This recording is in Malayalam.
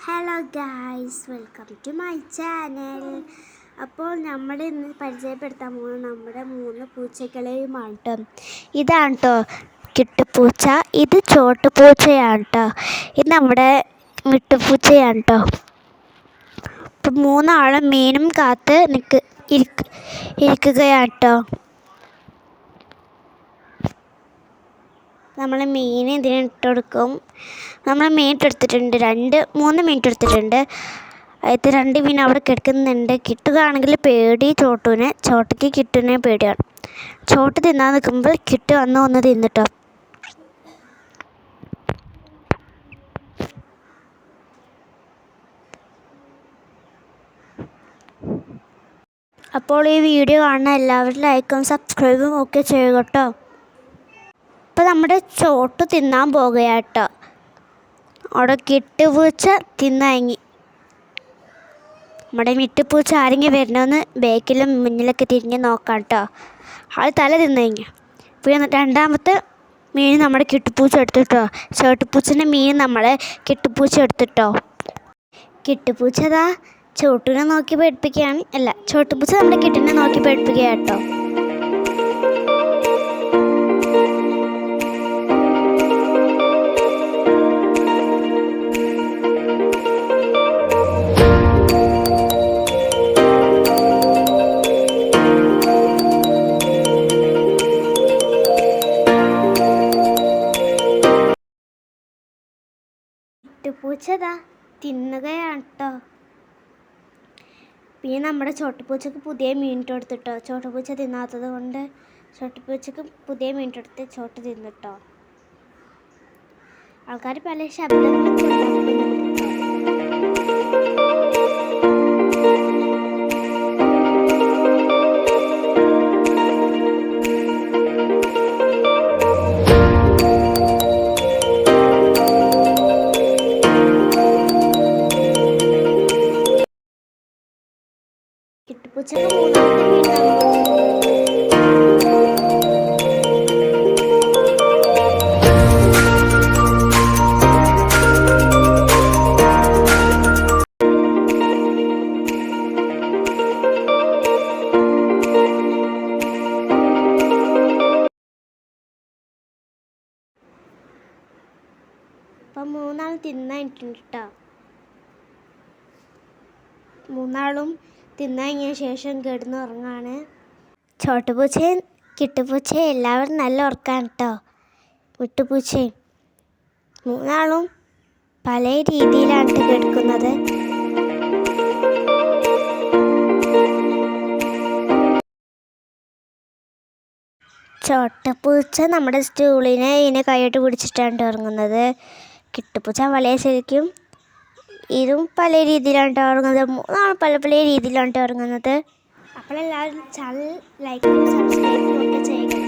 Hello guys, welcome to my channel. അപ്പോൾ നമ്മൾ ഇന്ന് പരിചയപ്പെടുത്താൻ പോകുന്നത് നമ്മുടെ 3 പൂച്ചകളെയുമാണ് കേട്ടോ. ഇതാണ് കേട്ടോ കിട്ടുപൂച്ച, ഇത് ചോട്ടുപൂച്ചയാണ് കേട്ടോ, ഇത് നമ്മുടെ മിട്ടുപൂച്ചയാണ് കേട്ടോ. ഇപ്പം 3 മീനും കാത്ത് ഇരിക്കുകയാണ് കേട്ടോ. നമ്മൾ മീൻ ഇതിന് ഇട്ടുകൊടുക്കും. നമ്മൾ മീൻ ഇട്ടെടുത്തിട്ടുണ്ട്, 2-3 മിനിറ്റ് എടുത്തിട്ടുണ്ട്. അതിൽ 2 മീൻ അവിടെ കിടക്കുന്നുണ്ട്. കിട്ടുകയാണെങ്കിൽ പേടി ചോട്ടയ്ക്ക് കിട്ടുന്നതിനെ പേടിയാണ്. ചോട്ട് തിന്നാൻ നിൽക്കുമ്പോൾ കിട്ടു ഒന്ന് തിന്നിട്ടോ. അപ്പോൾ ഈ വീഡിയോ കാണുന്ന എല്ലാവരും ലൈക്കും സബ്സ്ക്രൈബും ഒക്കെ ചെയ്യുക കേട്ടോ. അപ്പോൾ നമ്മുടെ ചോട്ട് തിന്നാൻ പോകുകയാട്ടോ. അവിടെ കിട്ടുപൂച്ച തിന്നങ്ങി. നമ്മുടെ മിട്ടുപൂച്ച ആരെങ്കിലും വരണമെന്ന് ബാക്കിലും മുന്നിലൊക്കെ തിരിഞ്ഞ് നോക്കാം കേട്ടോ. ആൾ തല തിന്നങ്ങി. പിന്നെ 2ാമത്തെ മീൻ നമ്മുടെ കിട്ടുപൂച്ച എടുത്തിട്ടോ. ചോട്ടുപൂച്ചൻ്റെ മീൻ നമ്മളെ കിട്ടുപൂച്ച എടുത്തിട്ടോ. കിട്ടുപൂച്ച ചോട്ടിനെ നോക്കി പേടിപ്പിക്കുകയാണ്. അല്ല, ചോട്ടുപൂച്ച നമ്മുടെ കിട്ടിനെ നോക്കി പേടിപ്പിക്കുക കേട്ടോ. കിട്ടുപൂച്ച തിന്നുകയാണ് കേട്ടോ. പിന്നെ നമ്മുടെ ചോട്ടുപൂച്ചക്ക് പുതിയ മീൻ കൊടുത്തിട്ടോ. ചോട്ടുപൂച്ച തിന്നാത്തത് കൊണ്ട് ചോട്ടുപൂച്ചക്ക് പുതിയ മീൻ കൊടുത്ത് ചോട്ട് തിന്നിട്ടോ. ആൾക്കാർ പല ശബ്ദങ്ങളൊക്കെ കിട്ടുപൂച്ചക്ക് 3ാമത്തെ മീനാണ്. അപ്പം 3 തിന്നായിട്ടുണ്ട് കേട്ടോ. 3 തിന്നതിന് ശേഷം കിടന്ന് ഉറങ്ങാണ്. ചോട്ടുപൂച്ചയും കിട്ടുപൂച്ചയും എല്ലാവരും നല്ല ഉറക്കാണ് കേട്ടോ. മിട്ടുപൂച്ചയും 3 പല രീതിയിലാണ് കിടക്കുന്നത്. ചോട്ടുപൂച്ച നമ്മുടെ സ്റ്റൂളിനെ ഇതിനെ കൈയിട്ട് പിടിച്ചിട്ടാണ് ഉറങ്ങുന്നത്. കിട്ടുപൂച്ച വളരെ ശരിക്കും ഇതും പല രീതിയിലാണ് ഉറങ്ങുന്നത്. 3 പല രീതിയിലാണ് ഉറങ്ങുന്നത്. അപ്പോൾ എല്ലാവരും ചാനൽ ലൈക്കും സബ്സ്ക്രൈബും ഒക്കെ ചെയ്യുക.